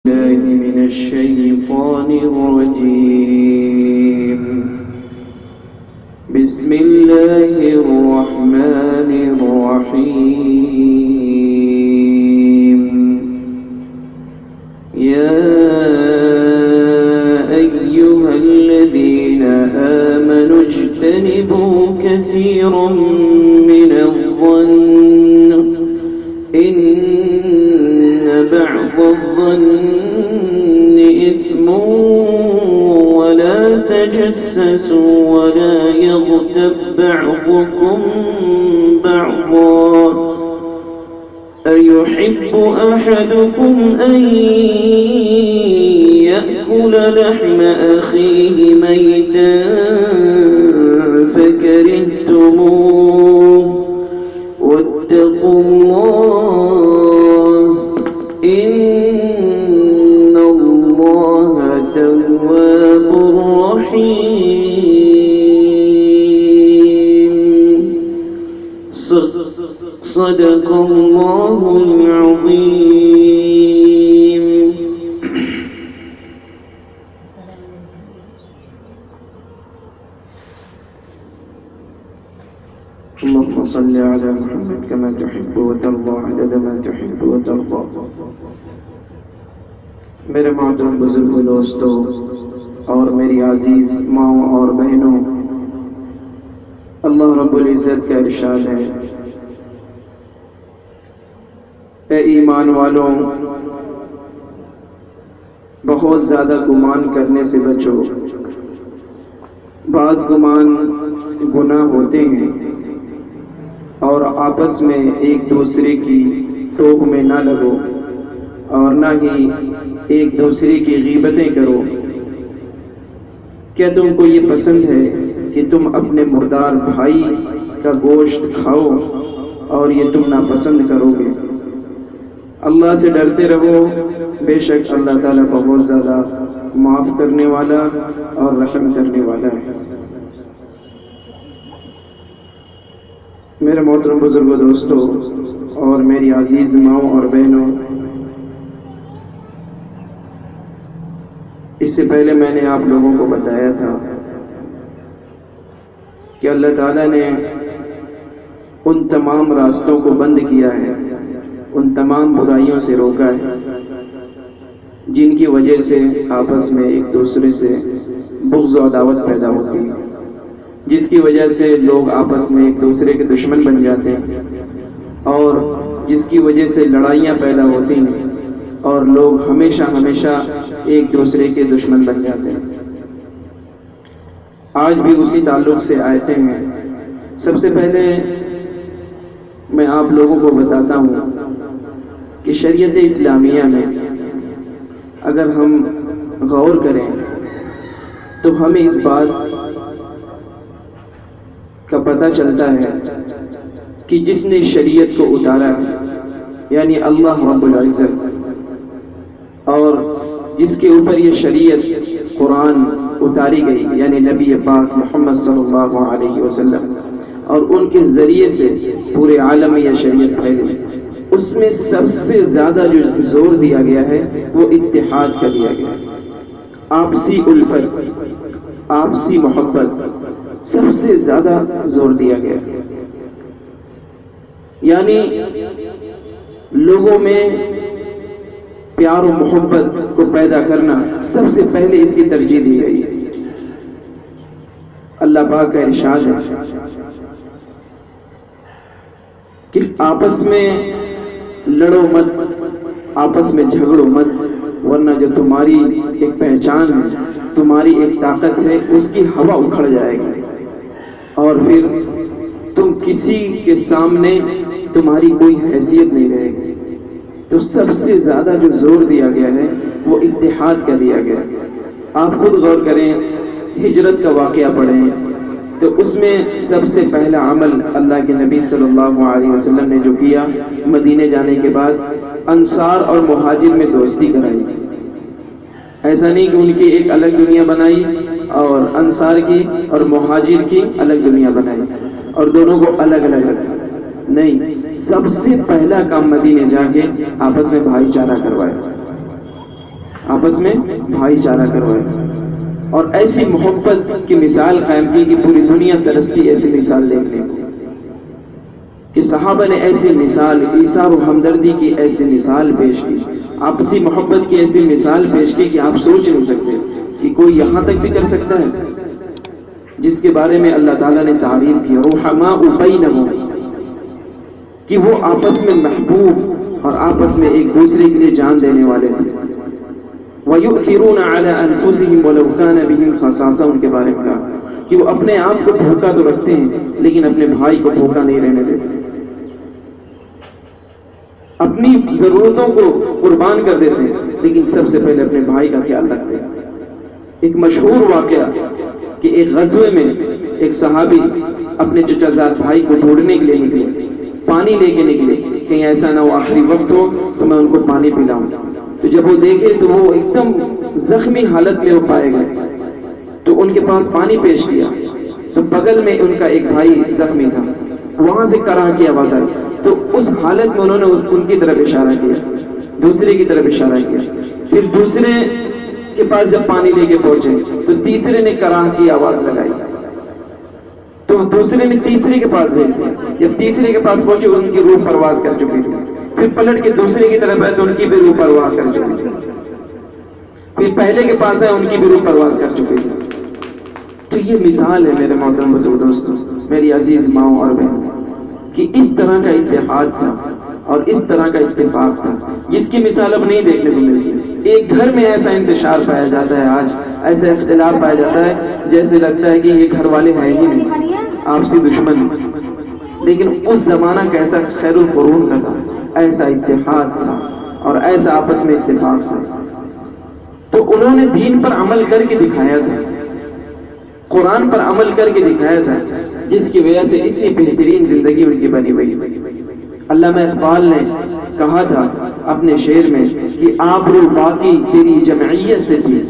الله من الشيطان الرجيم. بسم الله الرحمن الرحيم. يا أيها الذين آمنوا اجتنبوا كثيرا من الظن إن بعض الظن إثم ولا تجسسوا ولا يغتب بعضكم بعضا أيحب أحدكم أن يأكل لحم أخيه ميتا فكرهتموه واتقوا الله إن الله تواب رحيم. صدق الله العظيم. اللهم صل على محمد كما تحب وترضى عدد ما تحب وترضى. میرے محترم بزرگ دوستوں اور میری عزیز ماؤں اور بہنوں، اللہ رب العزت کا ارشاد ہے، اے ایمان والوں، بہت زیادہ گمان کرنے سے بچو. بعض گمان گناہ ہوتے ہیں، اور آپس میں ایک دوسرے کی ٹوک میں نہ لگو اور نہ ہی ایک دوسرے کی غیبتیں کرو. کیا تم کو یہ پسند ہے کہ تم اپنے مردار بھائی کا گوشت کھاؤ اور یہ تم ناپسند کرو گے؟ اللہ سے ڈرتے رہو، بے شک اللہ تعالیٰ بہت زیادہ معاف کرنے والا اور رحم کرنے والا ہے. میرے محترم بزرگوں دوستوں اور میری عزیز ماؤں اور بہنوں، اس سے پہلے میں نے آپ لوگوں کو بتایا تھا کہ اللہ تعالیٰ نے ان تمام راستوں کو بند کیا ہے، ان تمام برائیوں سے روکا ہے جن کی وجہ سے آپس میں ایک دوسرے سے بغض و عداوت پیدا ہوتی ہے، جس کی وجہ سے لوگ آپس میں ایک دوسرے کے دشمن بن جاتے ہیں، اور جس کی وجہ سے لڑائیاں پیدا ہوتی ہیں اور لوگ ہمیشہ ایک دوسرے کے دشمن بن جاتے ہیں. آج بھی اسی تعلق سے آیتیں ہیں. سب سے پہلے میں آپ لوگوں کو بتاتا ہوں کہ شریعت اسلامیہ میں اگر ہم غور کریں تو ہمیں اس بات کا پتہ چلتا ہے کہ جس نے شریعت کو اتارا یعنی اللہ رب العزت، اور جس کے اوپر یہ شریعت قرآن اتاری گئی یعنی نبی پاک محمد صلی اللہ علیہ وسلم، اور ان کے ذریعے سے پورے عالم میں یہ شریعت پھیلی، اس میں سب سے زیادہ جو زور دیا گیا ہے وہ اتحاد کا دیا گیا ہے. آپسی الفت، آپسی محبت سب سے زیادہ زور دیا گیا ہے. یعنی لوگوں میں پیار و محبت کو پیدا کرنا سب سے پہلے اس کی ترجیح دی گئی ہے. اللہ پاک کا ارشاد ہے کہ آپس میں لڑو مت، آپس میں جھگڑو مت، ورنہ جو تمہاری ایک پہچان ہے، تمہاری ایک طاقت ہے، اس کی ہوا اکھڑ جائے گی اور پھر تم کسی کے سامنے تمہاری کوئی حیثیت نہیں رہے گی. تو سب سے زیادہ جو زور دیا گیا ہے وہ اتحاد کا دیا گیا. آپ خود غور کریں، ہجرت کا واقعہ پڑھیں تو اس میں سب سے پہلا عمل اللہ کے نبی صلی اللہ علیہ وسلم نے جو کیا، مدینے جانے کے بعد انصار اور مہاجر میں دوستی کرائی. ایسا نہیں کہ ان کی ایک الگ دنیا بنائی اور انصار کی اور مہاجر کی الگ دنیا بنائی اور دونوں کو الگ الگ رکھا. نہیں، سب سے پہلا کام مدینے جا کے آپس میں بھائی چارہ کروایا. آپس میں بھائی چارہ کروایا اور ایسی محبت کی مثال قائم کی کہ پوری دنیا ترستی ایسی مثال دیکھنے کو، کہ صحابہ نے ایسی مثال ایثار و ہمدردی کی ایسی مثال پیش کی، آپسی محبت کی ایسی مثال پیش کی کہ آپ سوچ نہیں سکتے کہ کوئی یہاں تک بھی کر سکتا ہے، جس کے بارے میں اللہ تعالیٰ نے تعریف کی رحماء بینہم، کہ وہ آپس میں محبوب اور آپس میں ایک دوسرے کے لیے جان دینے والے تھے۔ وَيُؤْثِرُونَ عَلَىٰ أَنفُسِهِمْ وَلَوْ كَانَ بِهِمْ خَصَاصَةٌ، ان کے بارے میں کہا کہ وہ اپنے آپ کو بھوکا تو رکھتے ہیں لیکن اپنے بھائی کو بھوکا نہیں رہنے دیتے، اپنی ضرورتوں کو قربان کر دیتے ہیں لیکن سب سے پہلے اپنے بھائی کا خیال رکھتے ہیں۔ ایک مشہور واقعہ کہ ایک غزوے میں ایک صحابی اپنے چچا زاد بھائی کو ڈھونڈنے کے لیے نکلے، پانی لے کے نکلے، کہیں ایسا نہ ہو آخری وقت ہو تو میں ان کو پانی پلاؤں۔ تو جب وہ دیکھے تو وہ ایک دم زخمی حالت میں وہ پائے گئے، تو ان کے پاس پانی پیش کیا تو بغل میں ان کا ایک بھائی زخمی تھا، وہاں سے کراہ کی آواز آئی، تو اس حالت میں انہوں نے ان کی طرف اشارہ کیا، دوسرے کی طرف اشارہ کیا، پھر دوسرے کے پاس جب پانی لے کے پہنچے تو تیسرے نے کراہ کی آواز لگائی، تو دوسرے نے تیسرے کے پاس بھیج دیا، جب تیسرے کے پاس پہنچے ان کی روح پرواز کر چکی تھی، پھر پلٹ کے دوسرے کی طرف آئے تو ان کی بھی روح پرواز کر چکی تھی، پھر پہلے کے پاس آئے ان کی بھی روح پرواز کر چکی تھی۔ تو یہ مثال ہے میرے محترم بزرگ دوستوں، میری عزیز ماؤں اور بہنوں، کہ اس طرح کا اتحاد تھا اور اس طرح کا اتفاق تھا جس کی مثال اب نہیں دیکھنے کو ملتی۔ ایک گھر میں ایسا انتشار پایا جاتا ہے، آج ایسا اختلاف پایا جاتا ہے جیسے لگتا ہے کہ یہ گھر والے ہیں ہی نہیں، آپسی دشمن، لیکن اس زمانہ کیسا خیر القرون کا تھا، ایسا اتحاد تھا اور ایسا آپس میں اتفاق تھا۔ تو انہوں نے دین پر عمل کر کے دکھایا تھا، قرآن پر عمل کر کے دکھایا تھا، جس کی وجہ سے اتنی بہترین زندگی ان کی بنی ہوئی۔ علامہ اقبال نے کہا تھا اپنے شعر میں کہ آبرو باقی تیری جمعیت سے تھی،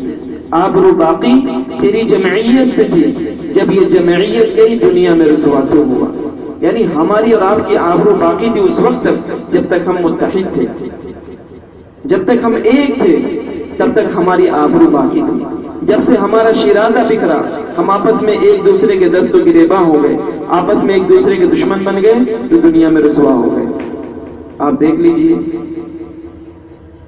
آبرو باقی تیری جمعیت سے تھی، جب یہ جمعیت گئی دنیا میں رسوا تو ہوا۔ یعنی ہماری اور آپ کی آبرو باقی تھی اس وقت تک جب تک ہم متحد تھے، جب تک ہم ایک تھے تب تک ہماری آبرو باقی تھی۔ جب سے ہمارا شیرازہ بکھرا، ہم آپس میں ایک دوسرے کے دست و گریباں ہو گئے، آپس میں ایک دوسرے کے دشمن بن گئے تو دنیا میں رسوا ہو گئے۔ آپ دیکھ لیجئے،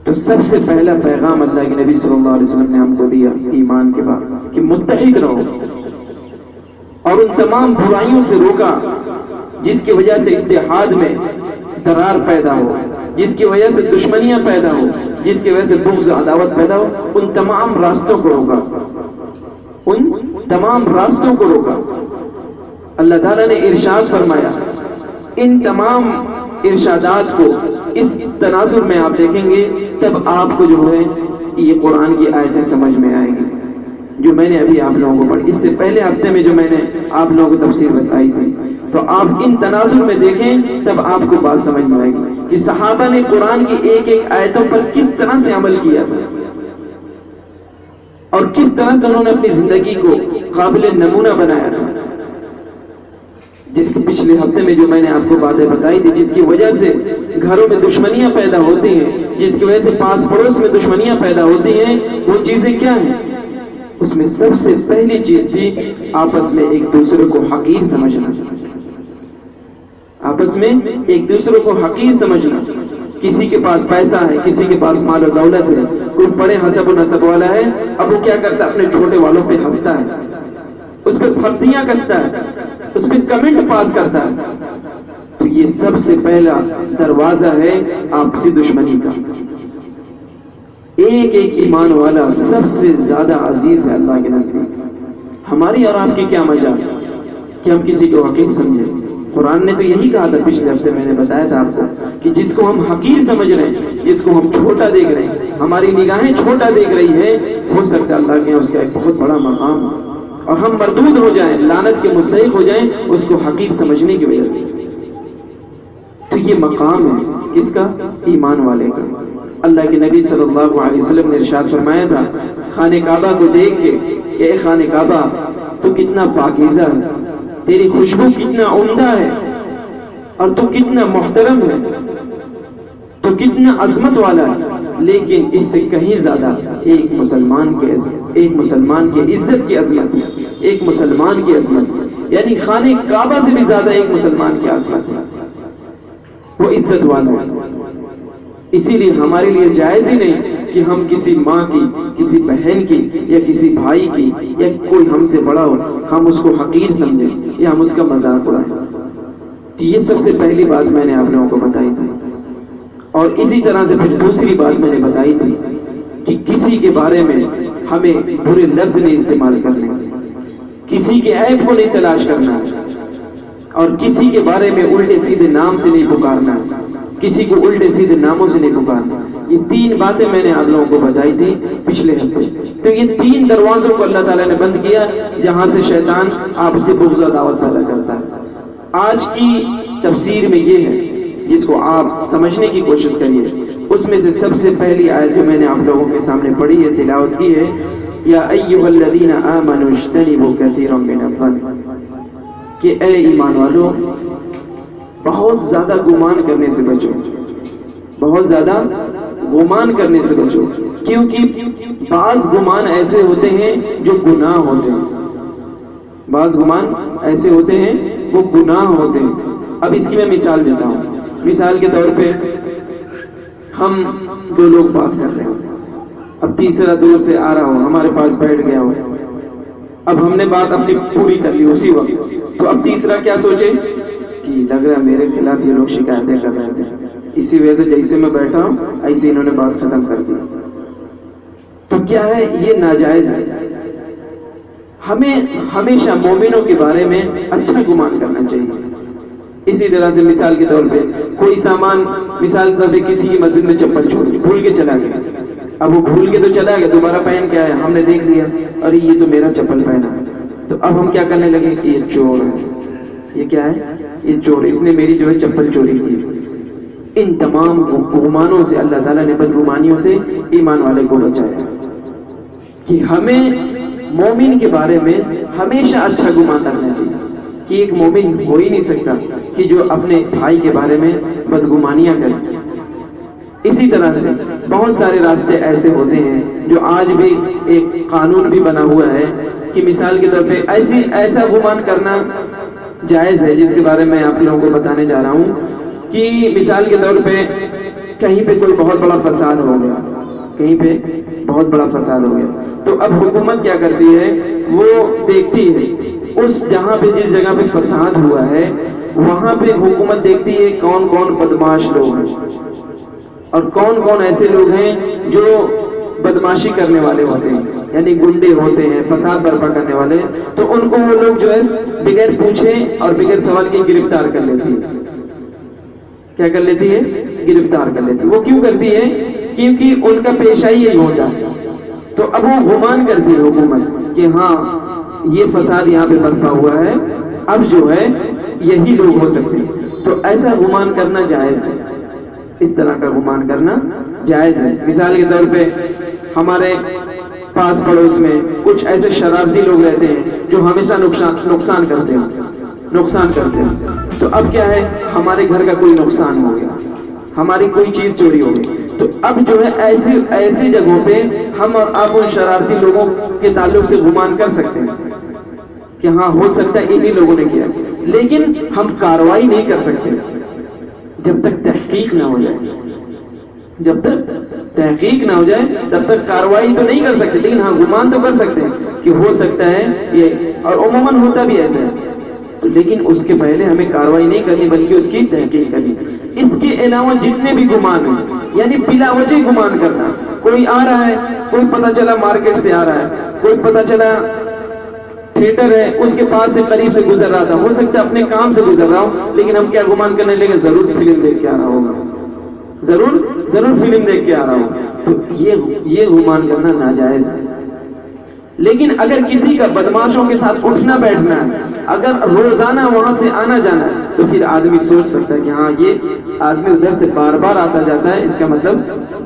تو سب سے پہلا پیغام اللہ کے نبی صلی اللہ علیہ وسلم نے ہم کو دیا ایمان کے بعد کہ متحد رہو، اور ان تمام برائیوں سے روکا جس کی وجہ سے اتحاد میں درار پیدا ہو، جس کی وجہ سے دشمنیاں پیدا ہو، جس کی وجہ سے بغض عداوت پیدا ہو، ان تمام راستوں کو روکا، ان تمام راستوں کو روکا۔ اللہ تعالیٰ نے ارشاد فرمایا، ان تمام ارشادات کو اس تناظر میں آپ دیکھیں گے تب آپ کو جو ہے یہ قرآن کی آیتیں سمجھ میں آئیں گی جو میں نے ابھی آپ لوگوں کو پڑھی۔ اس سے پہلے ہفتے میں جو میں نے آپ لوگوں کو تفسیر بتائی تھی، تو آپ ان تناظر میں دیکھیں تب آپ کو بات سمجھ میں آئے گی کہ صحابہ نے قرآن کی ایک ایک آیتوں پر کس طرح سے عمل کیا تھا اور کس طرح سے انہوں نے اپنی زندگی کو قابل نمونہ بنایا تھا۔ جس پچھلے ہفتے میں جو میں نے آپ کو باتیں بتائی تھی، جس کی وجہ سے گھروں میں دشمنیاں پیدا ہوتی ہیں، جس کی وجہ سے پاس پڑوس میں دشمنیاں پیدا ہوتی ہیں، وہ چیزیں کیا ہیں؟ اس میں سب سے پہلی چیز تھی آپس میں ایک دوسرے کو حقیر سمجھنا، آپس میں ایک دوسرے کو حقیر سمجھنا۔ کسی کے پاس پیسہ ہے، کسی کے پاس مال و دولت ہے، کوئی بڑے حسب و نسب والا ہے، اب وہ کیا کرتا ہے؟ اپنے چھوٹے والوں پہ ہنستا ہے، اس پہ پھپتیاں کستا ہے، اس پہ کمنٹ پاس کرتا ہے۔ تو یہ سب سے پہلا دروازہ ہے آپسی دشمنی کا۔ ایک ایک ایمان والا سب سے زیادہ عزیز ہے اللہ کے نزدیک۔ ہماری اور آپ کی کیا مجال کہ ہم کسی کو حقیر سمجھیں؟ قرآن نے تو یہی کہا تھا، پچھلے ہفتے میں نے بتایا تھا آپ کو کہ جس کو ہم حقیر سمجھ رہے ہیں، جس کو ہم چھوٹا دیکھ رہے ہیں، ہماری نگاہیں چھوٹا دیکھ رہی ہیں، ہو سکتا ہے اللہ کے اس کا ایک بہت بڑا مقام ہو اور ہم مردود ہو جائیں، لعنت کے مستحق ہو جائیں اس کو حقیر سمجھنے کی وجہ سے۔ تو یہ مقام ہے کس کا؟ ایمان والے کا۔ اللہ کے نبی صلی اللہ علیہ وسلم نے ارشاد فرمایا تھا خانہ کعبہ کو دیکھ کے کہ اے خانہ کعبہ تو کتنا پاکیزہ ہے، تیری خوشبو کتنا عمدہ ہے، اور تو کتنا محترم ہے، تو کتنا عظمت والا ہے، لیکن اس سے کہیں زیادہ ایک مسلمان کی عزت کی عظمت ہے، ایک مسلمان کی عظمت ہے، یعنی خانہ کعبہ سے بھی زیادہ ایک مسلمان کی عظمت ہے، وہ عزت والا ہے۔ اسی لیے ہمارے لیے جائز ہی نہیں کہ ہم کسی ماں کی، کسی بہن کی یا کسی بھائی کی یا کوئی ہم سے بڑا ہو ہم اس کو حقیر سمجھیں یا ہم اس کا مذاق اڑائیں۔ یہ سب سے پہلی بات میں نے آپ لوگوں کو بتائی تھی، اور اسی طرح سے پھر دوسری بات میں نے بتائی تھی کہ کسی کے بارے میں ہمیں برے لفظ نہیں استعمال کرنے، کسی کے عیب کو نہیں تلاش کرنا، اور کسی کے بارے میں الٹے سیدھے نام سے نہیں پکارنا، کسی کو الٹے سیدھے ناموں سے نہیں پکارنا۔ یہ تین باتیں میں نے آپ لوگوں کو بتائی تھی پچھلے ہفتے۔ تو یہ تین دروازوں کو اللہ تعالیٰ نے بند کیا جہاں سے شیطان آپ سے بغض و دعوت پیدا کرتا ہے۔ آج کی تفسیر میں یہ ہے جس کو آپ سمجھنے کی کوشش کریے، اس میں سے سب سے پہلی آیت جو میں نے آپ لوگوں کے سامنے پڑھی ہے، تلاوت کی ہے، یا ایھا الذین آمنوا اجتنبوا کثیرا من الظن، کہ اے ایمان والو بہت زیادہ گمان کرنے سے بچو، بہت زیادہ گمان کرنے سے بچو، کیونکہ بعض گمان ایسے ہوتے ہیں جو گناہ ہوتے ہیں، بعض گمان ایسے ہوتے ہیں وہ گناہ ہوتے ہیں۔ اب اس کی میں مثال دیتا ہوں۔ مثال کے طور پہ ہم دو لوگ بات کر رہے ہیں، اب تیسرا دور سے آ رہا ہو ہمارے پاس بیٹھ گیا ہو، اب ہم نے بات اپنی پوری کر لی اسی وقت، تو اب تیسرا کیا سوچے کہ لگ رہا ہے میرے خلاف یہ لوگ شکایتیں کر رہے تھے، اسی وجہ سے جیسے میں بیٹھا ہوں ایسے انہوں نے بات ختم کر دی، تو کیا ہے یہ ناجائز ہے۔ ہمیں ہمیشہ مومنوں کے بارے میں اچھا گمان کرنا چاہیے۔ اسی طرح سے مثال کے طور پہ کوئی سامان، مثال کے طور پہ کسی کی مسجد میں چپل چھوڑی، بھول کے چلا گیا، اب وہ بھول کے تو چلا گیا، دوبارہ پہن کے آیا، ہم نے دیکھ لیا ارے یہ تو میرا چپل پہنا، تو اب ہم کیا کرنے لگے کہ یہ چور ہے، یہ کیا ہے، یہ چور، اس نے میری جو ہے چپل چوری کی۔ ان تمام گمانوں سے اللہ تعالیٰ نے، بدگمانیوں سے ایمان والے کو بچایا کہ ہمیں مومن کے بارے میں ہمیشہ اچھا گمان رکھنا چاہیے، کہ ایک مومن ہو ہی نہیں سکتا کہ جو اپنے بھائی کے بارے میں بدگمانیاں کرے۔ اسی طرح سے بہت سارے راستے ایسے ہوتے ہیں جو آج بھی ایک قانون بھی بنا ہوا ہے کہ مثال کے طور پہ ایسا گمان کرنا جائز ہے، جس کے بارے میں آپ لوگوں کو بتانے جا رہا ہوں کہ مثال کے طور پہ کہیں پہ کوئی بہت بڑا فساد ہو گیا، کہیں پہ بہت بڑا فساد ہو گیا، تو اب حکومت کیا کرتی ہے، وہ دیکھتی ہے اس جہاں پہ جس جگہ پہ فساد ہوا ہے وہاں پہ حکومت دیکھتی ہے کون کون بدماش لوگ ہیں اور کون کون ایسے لوگ ہیں جو بدماشی کرنے والے ہوتے ہیں، یعنی گنڈے ہوتے ہیں، فساد برپا کرنے والے، تو ان کو وہ لوگ جو ہے بغیر پوچھے اور بغیر سوال کے گرفتار کر لیتی ہے۔ کیا کر لیتی ہے؟ گرفتار کر لیتی ہے۔ وہ کیوں کرتی ہے؟ کیونکہ ان کا پیشہ ہی یہی ہوتا ہے۔ تو اب وہ گمان کرتی ہے حکومت کہ ہاں یہ فساد یہاں پہ برپا ہوا ہے، اب جو ہے یہی لوگ ہو سکتے ہیں، تو ایسا گمان کرنا جائز ہے، اس طرح کا گمان کرنا جائز ہے۔ مثال کے طور پہ ہمارے پاس پڑوس میں کچھ ایسے شرارتی لوگ رہتے ہیں جو ہمیشہ نقصان کرتے ہیں، تو اب کیا ہے، ہمارے گھر کا کوئی نقصان ہو گیا، ہماری کوئی چیز چوری ہو گئی، تو اب جو ہے ایسی جگہوں پہ ہم اور آپ ان شرارتی لوگوں کے تعلق سے گمان کر سکتے ہیں کہ ہاں ہو سکتا ہے انہی لوگوں نے کیا، لیکن ہم کارروائی نہیں کر سکتے جب تک تحقیق نہ ہو جائے، جب تک تحقیق نہ ہو جائے تب تک کارروائی تو نہیں کر سکتے، لیکن ہاں گمان تو کر سکتے ہیں کہ ہو سکتا ہے یہ، اور عموماً ہوتا بھی ایسا ہے، لیکن اس کے پہلے ہمیں کارروائی نہیں کرنی بلکہ اس کی تحقیق کرنی۔ اس کے علاوہ جتنے بھی گمان ہیں، یعنی بلا وجہ گمان کرنا، کوئی آ رہا ہے، کوئی پتہ چلا مارکیٹ سے آ رہا ہے، کوئی پتہ چلا تھیٹر ہے اس کے پاس سے قریب سے گزر رہا تھا، ہو سکتا ہے اپنے کام سے گزر رہا ہوں، لیکن ہم کیا گمان کرنے لگے، ضرور فلم دیکھ کے آ رہا ہوگا، ضرور فلم دیکھ کے آ رہا ہوں، تو یہ گمان کرنا ناجائز ہے۔ لیکن اگر کسی کا بدماشوں کے ساتھ اٹھنا بیٹھنا ہے، اگر روزانہ وہاں سے آنا جانا ہے، تو پھر آدمی سوچ سکتا ہے کہ ہاں یہ آدمی ادھر سے بار بار آتا جاتا ہے، اس کا مطلب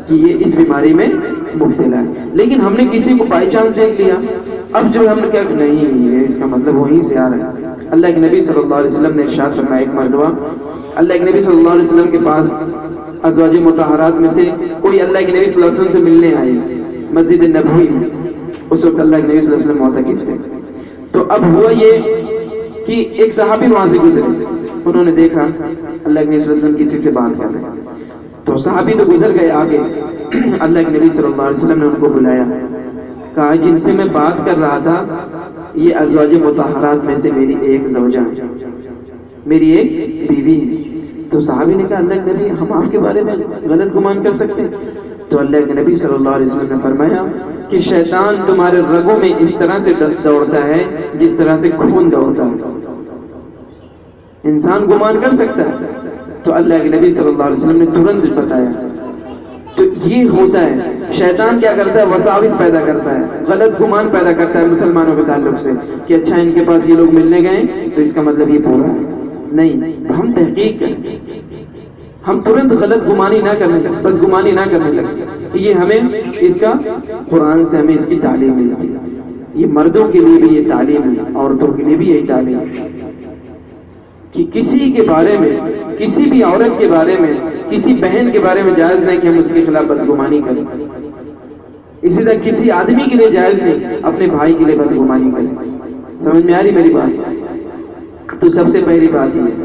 کہ یہ اس بیماری میں مبتلا ہے۔ لیکن ہم نے کسی کو بائی چانس دیکھ لیا، اب جو ہم نے کیا کہ نہیں یہ اس کا مطلب وہیں سے آ رہا ہے۔ اللہ کے نبی صلی اللہ علیہ وسلم نے ارشاد فرمایا، ایک مرتبہ اللہ کے نبی صلی اللہ علیہ وسلم کے پاس ازواج مطہرات میں سے کوئی اللہ کے نبی صلی اللہ علیہ وسلم سے ملنے آئے مسجد نبوی میں، اس وقت اللہ کے نبی صلی اللہ علیہ وسلم معتکف تھے. تو اب ہوا یہ کہ ایک صحابی وہاں سے گزرے، انہوں نے دیکھا اللہ کے نبی صلی اللہ علیہ وسلم کسی سے بات کر رہے ہیں، تو صحابی تو گزر گئے آگے. اللہ کے نبی صلی اللہ علیہ وسلم نے ان کو بلایا، کہا جن سے میں بات کر رہا تھا یہ ازواج مطہرات میں سے میری ایک زوجہ ہے، میری ایک بیوی ہے. تو صحابی نے کہا اللہ کے نبی ہم آپ کے بارے میں غلط گمان کر سکتے ہیں؟ تو اللہ کے نبی صلی اللہ علیہ وسلم نے فرمایا کہ شیطان تمہارے رگوں میں اس طرح سے دوڑتا ہے جس طرح سے خون دوڑتا ہے. انسان گمان کر سکتا ہے. تو اللہ کے نبی صلی اللہ علیہ وسلم نے ترنت بتایا. تو یہ ہوتا ہے، شیطان کیا کرتا ہے؟ وساوس پیدا کرتا ہے، غلط گمان پیدا کرتا ہے مسلمانوں کے تعلق سے کہ اچھا ان کے پاس یہ لوگ ملنے گئے تو اس کا مطلب یہ پورا ہے. نہیں، ہم تحقیق کریں، ہم ترنت غلط گمانی نہ کرنے لگے، بدگمانی نہ کرنے لگے. یہ ہمیں اس کا قرآن سے ہمیں اس کی تعلیم ملتی ہے. یہ مردوں کے لیے بھی یہ تعلیم ہے، عورتوں کے لیے بھی یہی تعلیم ہے کہ کسی کے بارے میں، کسی بھی عورت کے بارے میں، کسی بہن کے بارے میں جائز نہیں کہ ہم اس کے خلاف بدگمانی کریں. اسی طرح کسی آدمی کے لیے جائز نہیں اپنے بھائی کے لیے بدگمانی کریں. سمجھ میں آ رہی میری بات؟ تو سب سے پہلی بات یہ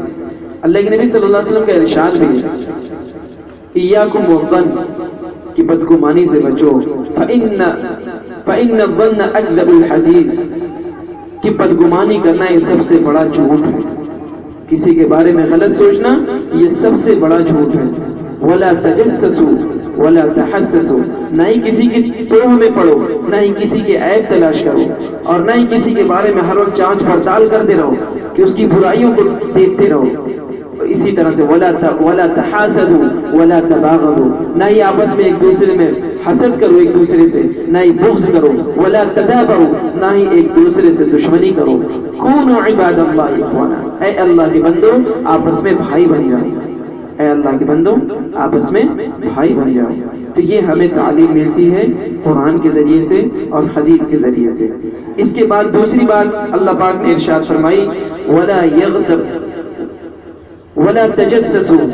اللہ کے نبی صلی اللہ علیہ وسلم کا ارشاد بھی ہے ایاکم والظن کہ بدگمانی سے بچو، فإن الظن اکذب الحدیث کہ بدگمانی کرنا یہ سب سے بڑا جھوٹ ہے. کسی کے بارے میں غلط سوچنا یہ سب سے بڑا جھوٹ ہے. ولا تجسسوا ولا تحسسوا، نہ ہی کسی کی توہ میں پڑو، نہ ہی کسی کے عیب تلاش کرو، اور نہ ہی کسی کے بارے میں ہر وقت جانچ پڑتال کرتے رہو کہ اس کی برائیوں کو دیکھتے رہو. اسی طرح سے ولا تحاسدوا ولا تباغضوا، نہ ہی آپس میں ایک دوسرے میں حسد کرو ایک دوسرے سے، نہ ہی بغض کرو. ولا تدابروا، نہ ہی ایک دوسرے سے دشمنی کرو. کونوا عباد اللہ اخوانا، اے اللہ کے بندو آپس میں بھائی بن جاؤ، اے اللہ کے بندو آپس میں بھائی بن جاؤ. تو یہ ہمیں تعلیم ملتی ہے قرآن کے ذریعے سے اور حدیث کے ذریعے سے. اس کے بعد دوسری بات اللہ پاک نے ارشاد فرمائی ولا یغتب ولا تجسسوا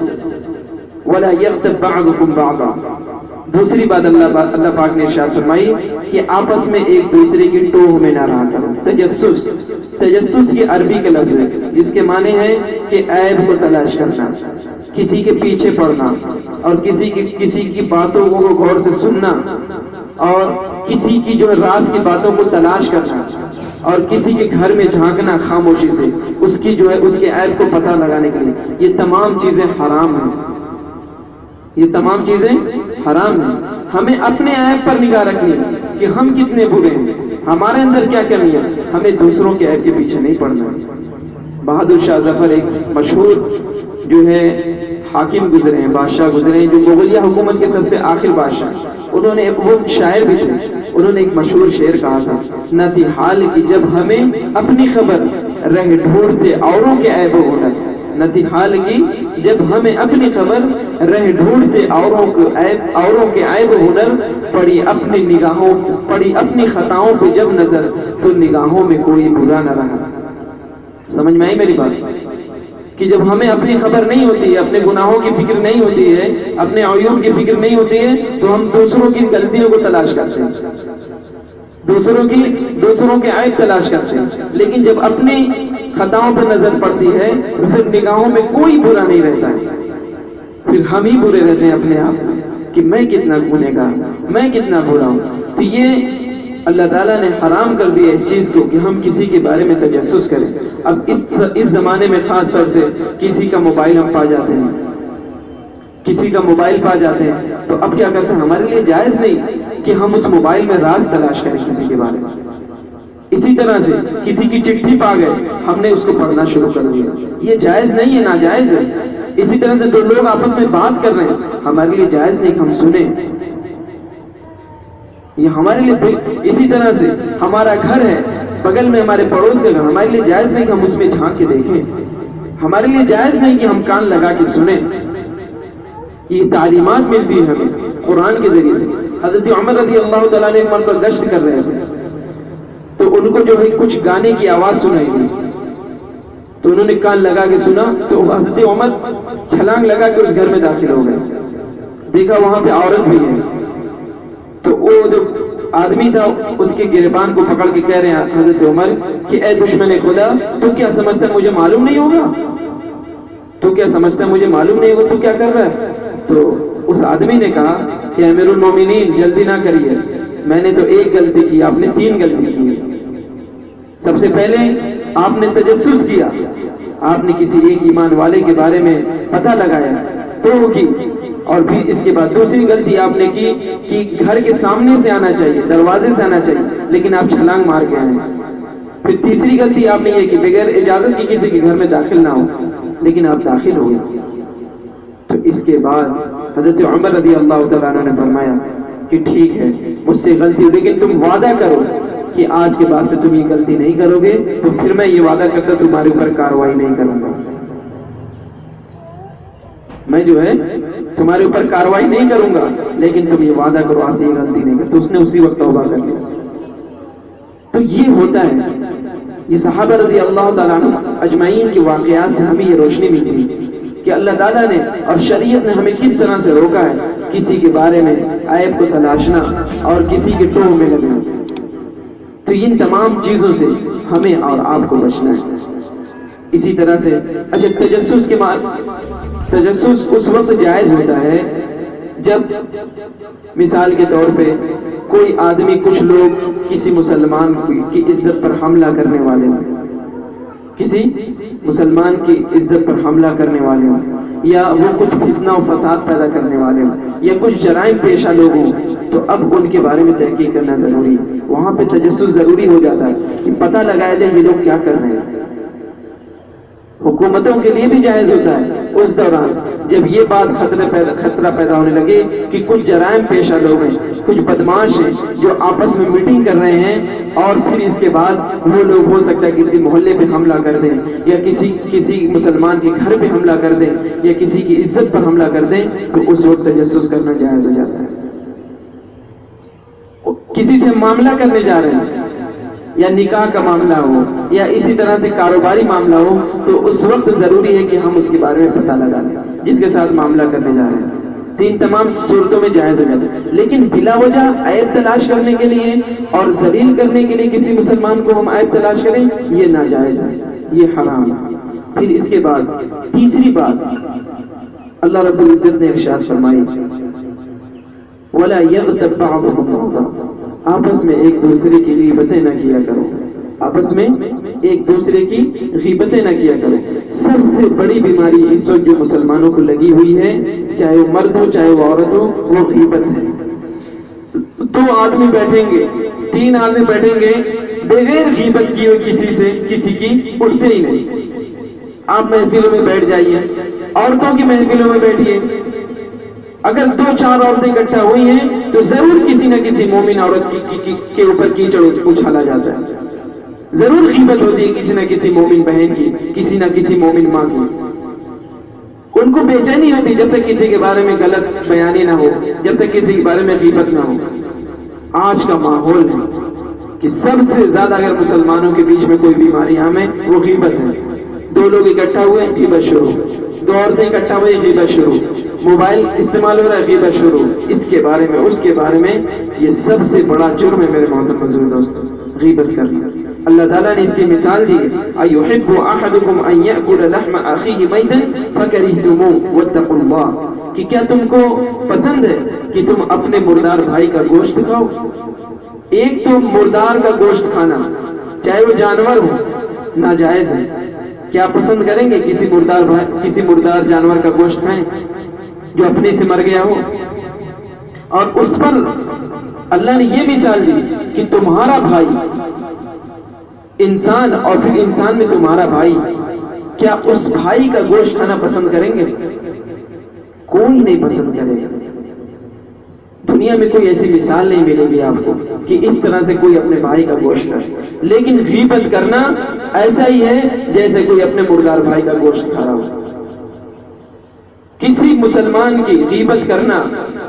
ولا یغتب بعضکم بعضا. دوسری بات اللہ پاک نے ارشاد فرمائی کہ آپس میں ایک دوسرے کی ٹوہ میں نہ رہا کرو. تجسس کی عربی کا لفظ ہے جس کے معنی ہے کہ عیب کو تلاش کرنا، کسی کے پیچھے پڑنا، اور کسی کی باتوں کو غور سے سننا، اور کسی کی جو راز کی باتوں کو تلاش کرنا، اور کسی کے گھر میں جھانکنا خاموشی سے اس کی جو ہے اس کے عیب کو پتہ لگانے کے لیے. یہ تمام چیزیں حرام ہیں، یہ تمام چیزیں حرام ہیں. ہمیں اپنے عیب پر نگاہ رکھنی ہے کہ ہم کتنے برے ہیں، ہمارے اندر کیا کمی ہے. ہمیں دوسروں کے عیب کے پیچھے نہیں پڑنا. بہادر شاہ ظفر ایک مشہور جو ہے حاکم گزرے ہیں، بادشاہ گزرے ہیں، جو مغلیہ حکومت کے سب سے آخر بادشاہ. انہوں نے وہ شاعر بھی تھے، انہوں نے ایک مشہور شعر کہا تھا نہ تھی حال کی جب ہمیں اپنی خبر رہ ڈھونڈتے اوروں کے عیب و ہنر. نہ تھی حال کی جب ہمیں اپنی خبر رہ ڈھونڈتے اوروں کے عیب و ہنر. پڑی اپنی نگاہوں پڑی اپنی خطاؤں پہ جب نظر تو نگاہوں میں کوئی برا نہ رہا. سمجھ میں آئی میری بات؟ کہ جب ہمیں اپنی خبر نہیں ہوتی ہے، اپنے گناہوں کی فکر نہیں ہوتی ہے، اپنے عیوب کی فکر نہیں ہوتی ہے، تو ہم دوسروں کی غلطیوں کو تلاش کرتے ہیں، دوسروں کے عیب تلاش کرتے ہیں. لیکن جب اپنی خطاؤں پر نظر پڑتی ہے تو پھر نگاہوں میں کوئی برا نہیں رہتا ہے. پھر ہم ہی برے رہتے ہیں اپنے آپ میں کہ میں کتنا گنہگار، میں کتنا برا ہوں. تو یہ اللہ تعالیٰ نے حرام کر دیا اس چیز کو کہ ہم کسی کے بارے میں تجسس کریں. اب اس زمانے میں خاص طور سے کسی کا موبائل ہم پا جاتے ہیں، کسی کا موبائل پا جاتے ہیں تو اب کیا کرتے ہیں؟ ہمارے لیے جائز نہیں کہ ہم اس موبائل میں راز تلاش کریں کسی کے بارے میں. اسی طرح سے کسی کی چٹھی پا گئے، ہم نے اس کو پڑھنا شروع کر دیا. یہ جائز نہیں ہے، ناجائز ہے. اسی طرح سے دو لوگ آپس میں بات کر رہے ہیں، ہمارے لیے جائز نہیں کہ ہم سنیں. یہ ہمارے لیے. اسی طرح سے ہمارا گھر ہے، بغل میں ہمارے پڑوس کے گھر، ہمارے لیے جائز نہیں کہ ہم اس میں جھانک کے دیکھیں. ہمارے لیے جائز نہیں کہ ہم کان لگا کے سنیں. یہ تعلیمات ملتی ہے ہمیں قرآن کے ذریعے سے. حضرت عمر رضی اللہ تعالیٰ نے ایک مرتبہ گشت کر رہے تھے تو ان کو جو ہے کچھ گانے کی آواز سنائی دی تو انہوں نے کان لگا کے سنا تو حضرت عمر چھلانگ لگا کے اس گھر میں داخل ہو گئے. دیکھا وہاں پہ عورت بھی ہے، تو وہ جو آدمی تھا اس کے گریبان کو پکڑ کے کہہ رہے ہیں حضرت عمر کہ اے دشمن خدا، تو کیا سمجھتا ہے مجھے معلوم نہیں ہوگا؟ تو کیا سمجھتا ہے مجھے معلوم نہیں ہوگا تو کیا کر رہا ہے؟ تو اس آدمی نے کہا کہ امیر المومنین جلدی نہ کریے، میں نے تو ایک غلطی کی، آپ نے 3 غلطی کی۔ سب سے پہلے آپ نے تجسس کیا، آپ نے کسی ایک ایمان والے کے بارے میں پتہ لگایا تو وہ کی، اور پھر اس کے بعد دوسری غلطی آپ نے کی کہ گھر کے سامنے سے آنا چاہیے، دروازے سے آنا چاہیے، لیکن آپ چھلانگ مار کے آئے۔ پھر تیسری غلطی آپ نے یہ کہ بغیر اجازت کی کسی کے گھر میں داخل نہ ہو، لیکن آپ داخل ہوئے۔ تو اس کے بعد حضرت عمر رضی اللہ تعالیٰ عنہ نے فرمایا کہ ٹھیک ہے مجھ سے غلطی ہوئی، لیکن تم وعدہ کرو کہ آج کے بعد سے تم یہ غلطی نہیں کرو گے، تو پھر میں یہ وعدہ کرتا تمہارے اوپر کارروائی نہیں کروں گا، میں جو ہے تمہارے اوپر کارروائی نہیں کروں گا، لیکن تم یہ وعدہ کرو آج سے یہ غلطی نہیں کرو۔ تو اس نے اسی وقت توبہ کر لیا۔ تو یہ ہوتا ہے، یہ صحابہ رضی اللہ تعالیٰ عنہ اجمعین کے واقعات سے ہمیں یہ روشنی ملتی کہ اللہ تعالیٰ نے اور شریعت نے ہمیں کس طرح سے روکا ہے کسی کے بارے میں عیب کو تلاشنا اور کسی کے ٹوہ میں لگنا۔ تو ان تمام چیزوں سے ہمیں اور آپ کو بچنا ہے۔ اسی طرح سے اچھا تجسس اس وقت جائز ہوتا ہے جب مثال کے طور پہ کوئی آدمی، کچھ لوگ کسی مسلمان کی عزت پر حملہ کرنے والے ہوں، کسی مسلمان کی عزت پر حملہ کرنے والے ہوں، یا وہ کچھ فتنہ و فساد پیدا کرنے والے ہوں، یا کچھ جرائم پیشہ لوگ ہوں، تو اب ان کے بارے میں تحقیق کرنا ضروری ہے۔ وہاں پہ تجسس ضروری ہو جاتا ہے کہ پتہ لگایا جائے یہ لوگ کیا کر رہے ہیں۔ حکومتوں کے لیے بھی جائز ہوتا ہے اس دوران جب یہ بات خطرہ پیدا ہونے لگے کہ کچھ جرائم پیشہ لوگ ہیں، کچھ بدماش ہیں جو آپس میں میٹنگ کر رہے ہیں، اور پھر اس کے بعد وہ لوگ ہو سکتا ہے کسی محلے پہ حملہ کر دیں، یا کسی مسلمان کے گھر پہ حملہ کر دیں، یا کسی کی عزت پر حملہ کر دیں، تو اس وقت تجسس کرنا جائز ہو جاتا ہے۔ کسی سے معاملہ کرنے جا رہے ہیں، یا نکاح کا معاملہ ہو، یا اسی طرح سے کاروباری معاملہ ہو، تو اس وقت ضروری ہے کہ ہم اس کے بارے میں پتہ لگا لیں جس کے ساتھ معاملہ کرنے جا رہے ہیں۔ تو ان تمام صورتوں میں جائز ہو جاتا ہے، لیکن بلا وجہ عیب تلاش کرنے کے لیے اور ذلیل کرنے کے لیے کسی مسلمان کو ہم عیب تلاش کریں، یہ ناجائز ہے، یہ حرام ہے۔ پھر اس کے بعد تیسری بات اللہ رب العزت نے ارشاد فرمائی وَلَا يَغْتَبْ بَعْضُكُمْ بَعْضًا، آپس میں ایک دوسرے کی غیبتیں نہ کیا کرو، آپس میں ایک دوسرے کی غیبتیں نہ کیا کرو۔ سب سے بڑی بیماری اس وقت جو مسلمانوں کو لگی ہوئی ہے، چاہے وہ مرد ہو چاہے وہ عورت ہو، وہ غیبت ہے۔ 2 آدمی بیٹھیں گے، 3 آدمی بیٹھیں گے، بغیر غیبت کیے ہوئے کسی سے کسی کی اٹھتے ہی نہیں۔ آپ محفلوں میں بیٹھ جائیے، عورتوں کی محفلوں میں بیٹھیے، اگر 2-4 عورتیں اکٹھا ہوئی ہیں تو ضرور کسی نہ کسی مومن عورت کے اوپر کیچڑ اچھالا جاتا ہے، ضرور غیبت ہوتی ہے کسی نہ کسی مومن بہن کی، کسی نہ کسی مومن ماں کی۔ ان کو بے چینی ہوتی جب تک کسی کے بارے میں غلط بیانی نہ ہو، جب تک کسی کے بارے میں غیبت نہ ہو۔ آج کا ماحول ہے کہ سب سے زیادہ اگر مسلمانوں کے بیچ میں کوئی بیماری عام ہے وہ غیبت ہے۔ 2 لوگ اکٹھا ہوئے غیبت شروع، 2 عورتیں اکٹھا ہوئے غیبت شروع، موبائل استعمال ہو رہا ہے غیبت شروع، اس کے بارے میں اس کے بارے میں۔ یہ سب سے بڑا جرم ہے میرے محترم بزرگ دوستو، غیبت کرنا۔ اللہ تعالیٰ نے اس کی مثال دی، اَيُحِبُّ أَحَدُكُمْ أَن يَأْكُلَ لَحْمَ أَخِيهِ مَيْتًا فَكَرِهْتُمُوهُ وَاتَّقُوا اللَّهَ، کہ کیا تم کو پسند ہے کہ تم اپنے مردار بھائی کا گوشت کھاؤ؟ ایک تو مردار کا گوشت کھانا چاہے وہ جانور ہو ناجائز ہے۔ کیا پسند کریں گے کسی مردار جانور کا گوشت کھائیں جو اپنے سے مر گیا ہو؟ اور اس پر اللہ نے یہ مثال دی کہ تمہارا بھائی انسان اور پھر انسان میں تمہارا بھائی، کیا اس بھائی کا گوشت کھانا پسند کریں گے؟ کوئی نہیں پسند کرے گا۔ دنیا میں کوئی ایسی مثال نہیں ملے گی آپ کو کہ اس طرح سے کوئی اپنے بھائی کا گوشت کھائے۔ لیکن غیبت کرنا ایسا ہی ہے جیسے کوئی اپنے مردار بھائی کا گوشت کھا رہا ہو۔ کسی مسلمان کی غیبت کرنا،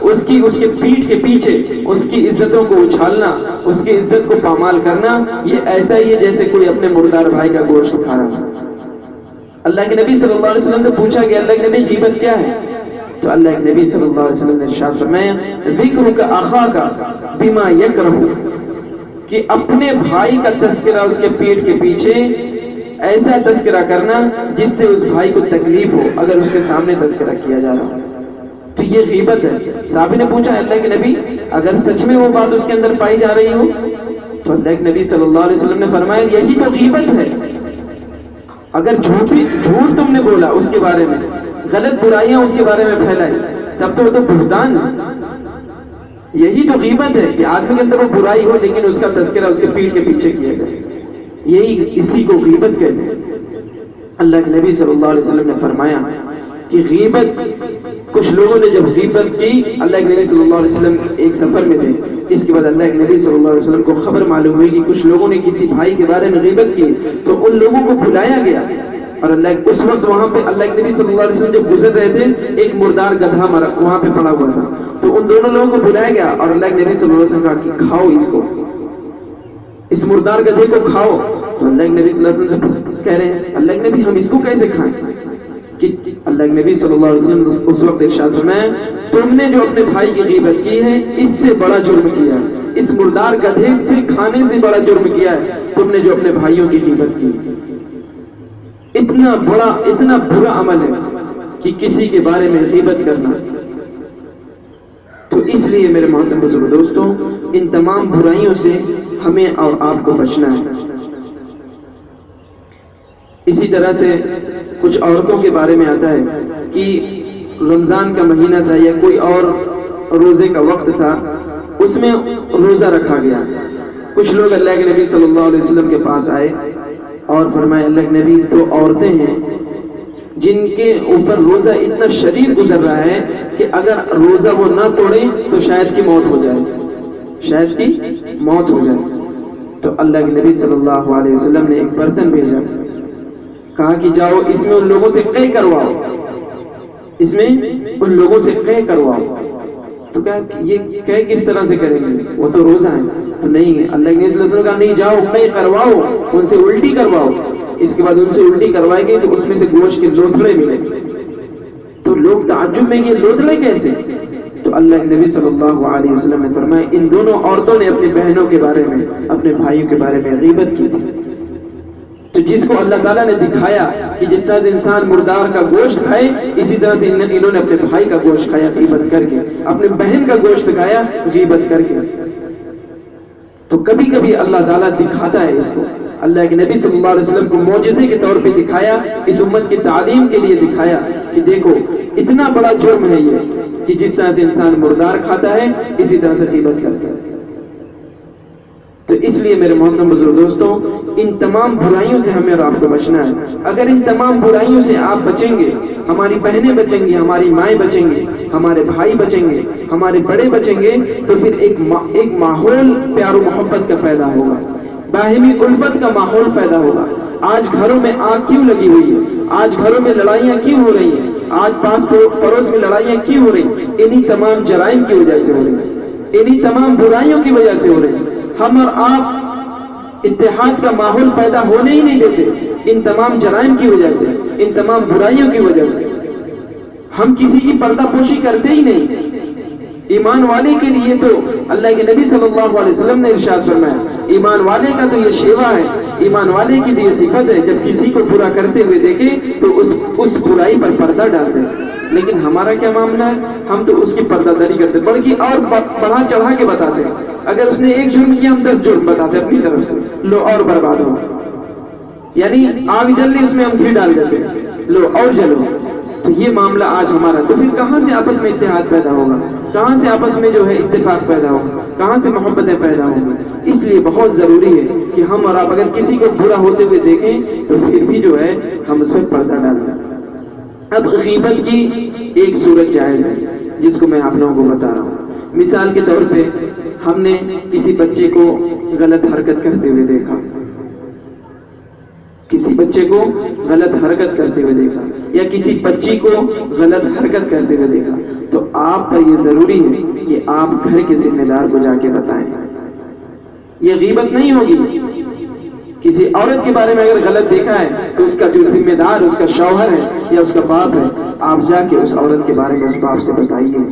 اس کے پیٹھ کے پیچھے اس کی عزتوں کو اچھالنا، اس کی عزت کو پامال کرنا، یہ ایسا ہی ہے جیسے کوئی اپنے مردار بھائی کا گوشت کھا رہا ہو۔ اللہ کے نبی صلی اللہ علیہ وسلم سے پوچھا گیا، اللہ کے نبی غیبت کیا ہے؟ تو اللہ کے نبی صلی اللہ علیہ وسلم نے ارشاد فرمایا ذکرک اخاک بما یکرہ، کہ اپنے بھائی کا تذکرہ اس کے پیٹھ کے پیچھے ایسا تذکرہ کرنا جس سے اس بھائی کو تکلیف ہو اگر اس کے سامنے تذکرہ کیا جا رہا ہو، تو یہ غیبت ہے۔ صحابی نے پوچھا اللہ کے نبی اگر سچ میں وہ بات اس کے اندر پائی جا رہی ہو؟ تو اللہ کے نبی صلی اللہ علیہ وسلم نے فرمایا یہی تو غیبت ہے۔ اگر جھوٹ تم نے بولا اس کے بارے میں، غلط برائیاں اس کے بارے میں پھیلائی، تب تو وہ تو بہتان ہے۔ یہی تو غیبت ہے کہ آدمی کے اندر وہ برائی ہو لیکن اس کا تذکرہ اس کے پیٹھ کے پیچھے کیا جائے، یہی اسی کو غیبت کہتے ہیں۔ اللہ کے نبی صلی اللہ علیہ وسلم نے فرمایا کہ غیبت، کچھ لوگوں نے جب غیبت کی، اللہ کے نبی صلی اللہ علیہ وسلم ایک سفر میں تھے، اس کے بعد اللہ کے نبی صلی اللہ علیہ وسلم کو خبر معلوم ہوئی کہ کچھ لوگوں نے کسی بھائی کے بارے میں غیبت کی، تو ان لوگوں کو بلایا گیا، اور اللہ اس وقت وہاں پہ اللہ کے نبی صلی اللہ علیہ وسلم جب گزر رہے تھے ایک مردار گدھا وہاں پہ پڑا ہوا تھا، تو ان دونوں لوگوں کو بلایا گیا اور اللہ کے نبی صلی اللہ علیہ وسلم کہا کہ کھاؤ اس کو، اس مردار گدھے کو کھاؤ۔ تو اللہ کے نبی صلی اللہ علیہ وسلم کہہ رہے ہیں اللہ کے نبی ہم اس کو کیسے کھائیں؟ کہ اللہ کے نبی صلی اللہ علیہ وسلم اس وقت ارشاد فرمایا تم نے جو اپنے بھائی کی غیبت کی ہے اس سے بڑا جرم کیا ہے، اس مردار گدھے سے کھانے سے بڑا جرم کیا ہے تم نے جو اپنے بھائیوں کی غیبت کی۔ اتنا برا عمل ہے کہ کسی کے بارے میں غیبت کرنا۔ تو اس لیے میرے محترم بزرگ دوستوں، ان تمام برائیوں سے ہمیں اور آپ کو بچنا ہے۔ اسی طرح سے کچھ عورتوں کے بارے میں آتا ہے کہ رمضان کا مہینہ تھا یا کوئی اور روزے کا وقت تھا، اس میں روزہ رکھا گیا۔ کچھ لوگ اللہ کے نبی صلی اللہ علیہ وسلم کے پاس آئے اور فرمائے اللہ کے نبی تو عورتیں ہیں جن کے اوپر روزہ اتنا شدید گزر رہا ہے کہ اگر روزہ وہ نہ توڑیں تو شاید کی موت ہو جائے، شاید کی موت ہو جائے۔ تو اللہ کے نبی صلی اللہ علیہ وسلم نے ایک برتن بھیجا، کہا کہ جاؤ اس میں ان لوگوں سے قے کرواؤ، اس میں ان لوگوں سے قے کرواؤ۔ تو کہا کہ یہ قے کس طرح سے کریں گے، وہ تو روزہ ہے۔ تو نہیں، اللہ کے نبی صلی اللہ علیہ وسلم کہا نہیں، جاؤ قے کرواؤ، ان سے الٹی کرواؤ، اس کے بعد ان سے الٹی کروائے گی تو اس میں سے گوشت کے لوتھڑے ملیں گے۔ تو لوگ تعجب میں یہ لوتھڑے کیسے؟ تو اللہ کے نبی صلی اللہ علیہ وسلم نے فرمایا ان دونوں عورتوں نے اپنی بہنوں کے بارے میں، اپنے بھائیوں کے بارے میں غیبت کی تھی۔ تو جس کو اللہ تعالیٰ نے دکھایا کہ جس طرح سے انسان مردار کا گوشت کھائے، اسی طرح سے انہوں نے اپنے بھائی کا گوشت کھایا غیبت کر کے، اپنے بہن کا گوشت کھایا غیبت کر کے۔ تو کبھی کبھی اللہ تعالیٰ دکھاتا ہے اس کو، اللہ کے نبی صلی اللہ علیہ وسلم کو معجزے کے طور پہ دکھایا، اس امت کی تعلیم کے لیے دکھایا کہ دیکھو اتنا بڑا جرم ہے یہ کہ جس طرح سے انسان مردار کھاتا ہے اسی طرح سے غیبت کرتا ہے۔ تو اس لیے میرے محترم بزرگ دوستوں، ان تمام برائیوں سے ہمیں اور آپ کو بچنا ہے۔ اگر ان تمام برائیوں سے آپ بچیں گے، ہماری بہنیں بچیں گی، ہماری مائیں بچیں گی، ہمارے بھائی بچیں گے، ہمارے بڑے بچیں گے، تو پھر ایک ماحول پیار و محبت کا پیدا ہوگا، باہمی الفت کا ماحول پیدا ہوگا۔ آج گھروں میں آگ کیوں لگی ہوئی ہے؟ آج گھروں میں لڑائیاں کیوں ہو رہی ہیں؟ آج پاس پڑوس میں لڑائیاں کیوں ہو رہی ہیں؟ انہی تمام جرائم کی وجہ سے ہو رہی ہیں، انہی تمام برائیوں کی وجہ سے ہو رہی ہیں۔ ہم اور آپ اتحاد کا ماحول پیدا ہونے ہی نہیں دیتے، ان تمام جرائم کی وجہ سے، ان تمام برائیوں کی وجہ سے۔ ہم کسی کی پردہ پوشی کرتے ہی نہیں۔ ایمان والے کے لیے تو اللہ کے نبی صلی اللہ علیہ وسلم نے ارشاد فرمایا ایمان والے کا تو یہ شیوا ہے، ایمان والے کی تو یہ صفت ہے، جب کسی کو برا کرتے ہوئے دیکھے تو اس برائی پر پردہ ڈالتے ہیں۔ لیکن ہمارا کیا معاملہ ہے؟ ہم تو اس کی پردہ داری کرتے، بلکہ اور بڑھا چڑھا کے بتاتے ہیں۔ اگر اس نے ایک جرم کیا ہم 10 جرم بتاتے اپنی طرف سے، لو اور برباد ہو، یعنی آگ جل رہی اس میں ہم گھی ڈال دیتے ہیں، لو اور جلو۔ تو یہ معاملہ آج ہمارا، تو پھر کہاں سے آپس میں اتحاد پیدا ہوگا؟ کہاں سے آپس میں جو ہے اتفاق پیدا ہوگا؟ کہاں سے محبتیں پیدا ہوگی؟ اس لیے بہت ضروری ہے کہ ہم اور آپ اگر کسی کو برا ہوتے ہوئے دیکھیں تو پھر بھی جو ہے ہم اس پر پردہ ڈال دیں۔ اب غیبت کی ایک صورت جائز ہے جس کو میں آپ لوگوں کو بتا رہا ہوں۔ مثال کے طور پہ ہم نے کسی بچے کو غلط حرکت کرتے ہوئے دیکھا، کسی بچے کو غلط حرکت کرتے ہوئے دیکھا، یا کسی بچی کو غلط حرکت کرتے ہوئے دیکھا، تو آپ پر یہ ضروری ہے کہ آپ گھر کے ذمہ دار کو جا کے بتائیں۔ یہ غیبت نہیں ہوگی کہ کسی عورت کے بارے میں اگر غلط دیکھا ہے تو اس کا جو ذمہ دار اس کا شوہر ہے یا اس کا باپ ہے، آپ جا کے اس عورت کے بارے میں اس باپ سے بتائیے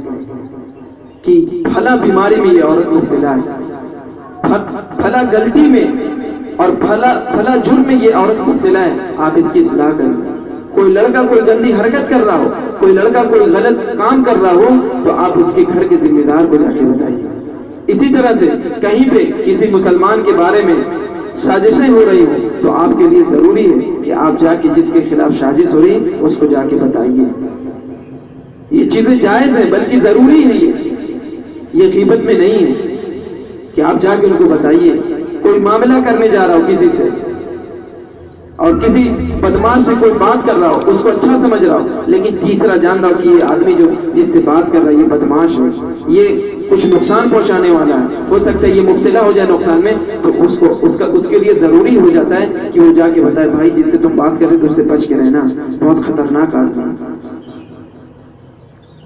کہ پھلا بیماری میں یہ عورت مبتلا ہے، پھلا غلطی میں اور پھلا جرم میں یہ عورت مبتلا ہے، آپ اس کی اصلاح کریں۔ کوئی لڑکا کوئی گندی حرکت کر رہا ہو، کوئی لڑکا کوئی غلط کام کر رہا ہو، تو آپ اس کے گھر کے ذمہ دار کو جا کے بتائیے۔ اسی طرح سے کہیں پہ کسی مسلمان کے بارے میں سازشیں ہو رہی ہوں تو آپ کے لیے ضروری ہے کہ آپ جا کے جس کے خلاف سازش ہو رہی اس کو جا کے بتائیے۔ یہ چیزیں جائز ہیں بلکہ ضروری ہے، یہ غیبت میں نہیں ہے کہ آپ جا کے ان کو بتائیے۔ کوئی معاملہ کرنے جا رہا ہو کسی سے اور کسی بدماش سے کوئی بات کر رہا ہو، اس کو اچھا سمجھ رہا ہو، لیکن تیسرا جان رہا ہو کہ یہ آدمی جو جس سے بات کر رہا ہے یہ بدماش ہے، یہ کچھ نقصان پہنچانے والا ہے، ہو سکتا ہے یہ مبتلا ہو جائے نقصان میں، تو اس کے لیے ضروری ہو جاتا ہے کہ وہ جا کے بتائے بھائی جس سے تم بات کر رہے تو اس سے بچ کے رہنا، بہت خطرناک آدمی ہے۔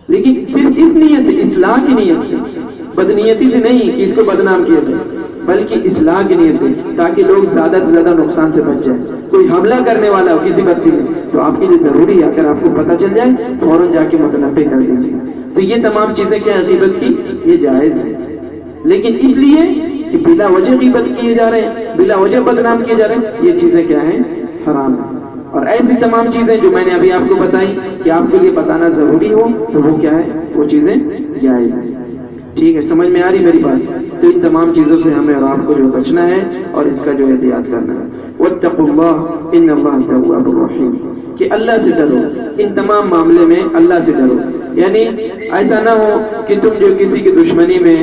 لیکن صرف اس نیت سے، اصلاح کی نیت سے، بدنیتی سے نہیں کہ اس کو بدنام کیا جائے، بلکہ اصلاح کی نیت سے، تاکہ لوگ زیادہ سے زیادہ نقصان سے بچ جائیں۔ کوئی حملہ کرنے والا ہو کسی بستی میں تو آپ کے لیے ضروری ہے اگر آپ کو پتہ چل جائے فوراً جا کے متنبع کر دیجیے۔ تو یہ تمام چیزیں کیا ہے غیبت کی، یہ جائز ہے، لیکن اس لیے کہ بلا وجہ غیبت کیے جا رہے ہیں، بلا وجہ بدنام کیے جا رہے ہیں، یہ چیزیں کیا ہیں، حرام ہیں۔ اور ایسی تمام چیزیں جو میں نے ابھی آپ کو بتائی کہ آپ کے لیے بتانا ضروری ہو تو وہ کیا ہے، وہ چیزیں جائز ہیں۔ ٹھیک ہے، سمجھ میں آ رہی میری بات؟ تو ان تمام چیزوں سے ہمیں اور آپ کو جو بچنا ہے اور اس کا جو احتیاط کرنا ہے۔ واتقوا اللہ ان اللہ تواب الرحیم، کہ اللہ سے ڈرو، ان تمام معاملے میں اللہ سے ڈرو۔ یعنی ایسا نہ ہو کہ تم جو کسی کی دشمنی میں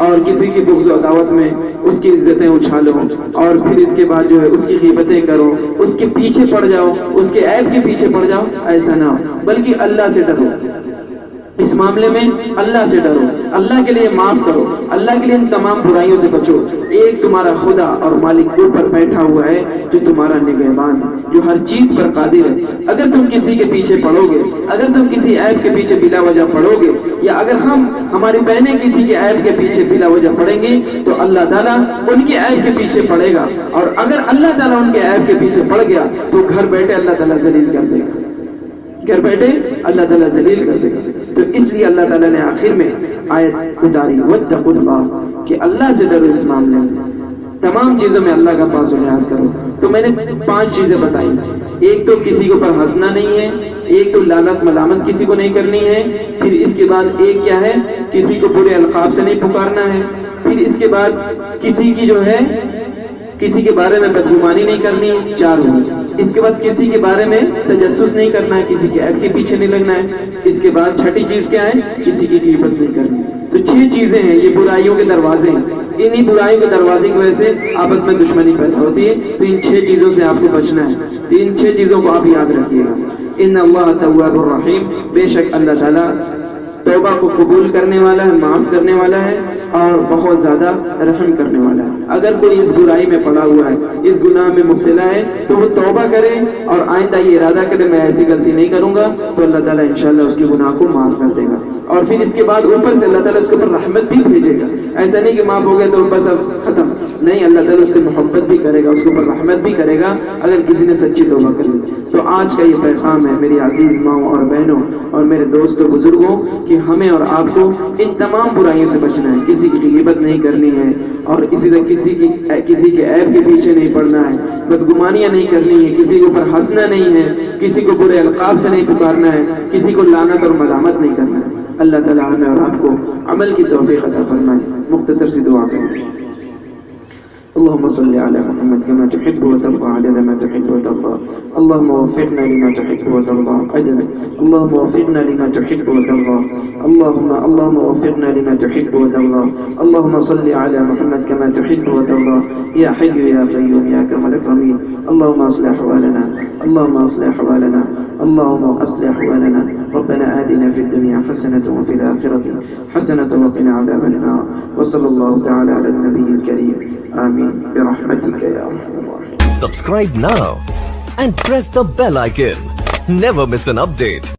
اور کسی کی بغض و عداوت میں اس کی عزتیں اچھالو اور پھر اس کے بعد جو ہے اس کی غیبتیں کرو، اس کے پیچھے پڑ جاؤ، اس کے عیب کے پیچھے پڑ جاؤ، ایسا نہ ہو، بلکہ اللہ سے ڈرو۔ اس معاملے میں اللہ سے ڈرو، اللہ کے لیے معاف کرو، اللہ کے لیے ان تمام برائیوں سے بچو۔ ایک تمہارا خدا اور مالک اوپر بیٹھا ہوا ہے جو تمہارا نگہبان ہے، جو ہر چیز پر قادر ہے۔ اگر تم کسی کے پیچھے پڑو گے، اگر تم کسی عیب کے پیچھے بلا وجہ پڑو گے، یا اگر ہماری بہنیں کسی کے عیب کے پیچھے بلا وجہ پڑیں گی تو اللہ تعالیٰ ان کے عیب کے پیچھے پڑے گا، اور اگر اللہ تعالیٰ ان کے عیب کے پیچھے پڑ گیا تو گھر بیٹھے اللہ تعالیٰ ذلیل کر دے گا، گھر بیٹھے اللہ تعالیٰ ذلیل کر دے گا۔ تو اس لیے اللہ تعالیٰ نے آخر میں آیت اتاری واتقوا اللہ، کہ اللہ سے ڈرو، اس معاملے میں تمام چیزوں میں اللہ کا پاس و لحاظ کرو۔ تو میں نے 5 چیزیں بتائی، ایک تو کسی کے اوپر ہنسنا نہیں ہے، ایک تو لعنت ملامت کسی کو نہیں کرنی ہے، پھر اس کے بعد ایک کیا ہے، کسی کو برے القاب سے نہیں پکارنا ہے، پھر اس کے بعد کسی کی جو ہے کسی کے بارے میں بدگمانی نہیں کرنی، 4 ہوئی۔ اس کے بعد کسی کے بارے میں تجسس نہیں کرنا ہے، کسی کے عیب کے پیچھے نہیں لگنا ہے۔ اس کے بعد 6ٹھی چیز کیا ہے، کسی کی غیبت نہیں کرنی۔ تو 6 چیزیں ہیں، یہ برائیوں کے دروازے ہیں۔ انہی برائیوں کے دروازے کی وجہ سے آپس میں دشمنی پیدا ہوتی ہے۔ تو ان 6 چیزوں سے آپ کو بچنا ہے، تو ان 6 چیزوں کو آپ یاد رکھیے گا۔ ان اللہ تواب الرحیم، بے شک اللہ تعالیٰ توبہ کو قبول کرنے والا ہے، معاف کرنے والا ہے، اور بہت زیادہ رحم کرنے والا ہے۔ اگر کوئی اس برائی میں پڑا ہوا ہے، اس گناہ میں مبتلا ہے، تو وہ توبہ کرے اور آئندہ یہ ارادہ کرے میں ایسی غلطی نہیں کروں گا، تو اللہ تعالیٰ انشاءاللہ اس کے گناہ کو معاف کر دے گا۔ اور پھر اس کے بعد اوپر سے اللہ تعالیٰ اس کے اوپر رحمت بھی بھیجے گا۔ ایسا نہیں کہ معاف ہو گیا تو بس اب ختم، نہیں، اللہ تعالیٰ اس سے محبت بھی کرے گا، اس کے اوپر رحمت بھی کرے گا اگر کسی نے سچی توبہ کر لی۔ تو آج کا یہ پیغام ہے میری عزیز ماؤں اور بہنوں اور میرے دوستوں بزرگوں کہ ہمیں اور آپ کو ان تمام برائیوں سے بچنا ہے، کسی کی غیبت نہیں کرنی ہے، اور اسی طرح کسی کے عیب کے پیچھے نہیں پڑنا ہے، بدگمانیاں نہیں کرنی ہے، کسی کے اوپر ہنسنا نہیں ہے، کسی کو برے القاب سے نہیں پکارنا ہے، کسی کو لعنت اور ملامت نہیں کرنا ہے۔ اللہ تعالیٰ ہمیں اور آپ کو عمل کی توفیق عطا فرمائے۔ مختصر سی دعا کریں۔ اللهم صل على محمد كما تحب وترضى عدد ما تحب وترضى، اللهم وفقنا لما تحب وترضى عدد، اللهم وفقنا لما تحب وترضى، اللهم وفقنا لما تحب وترضى، اللهم صل على محمد كما تحب وترضى، يا حي يا قيوم يا اكرم الاكرمين، اللهم اصلح احوالنا، اللهم اصلح احوالنا، اللهم اصلح احوالنا، ربنا آتنا في الدنيا حسنة وفي الآخرة حسنة وقنا عذاب النار، وصلى الله تعالى على النبي الكريم، آمين برحمتك يا أرحم الراحمين. Subscribe now and press the bell icon. Never miss an update.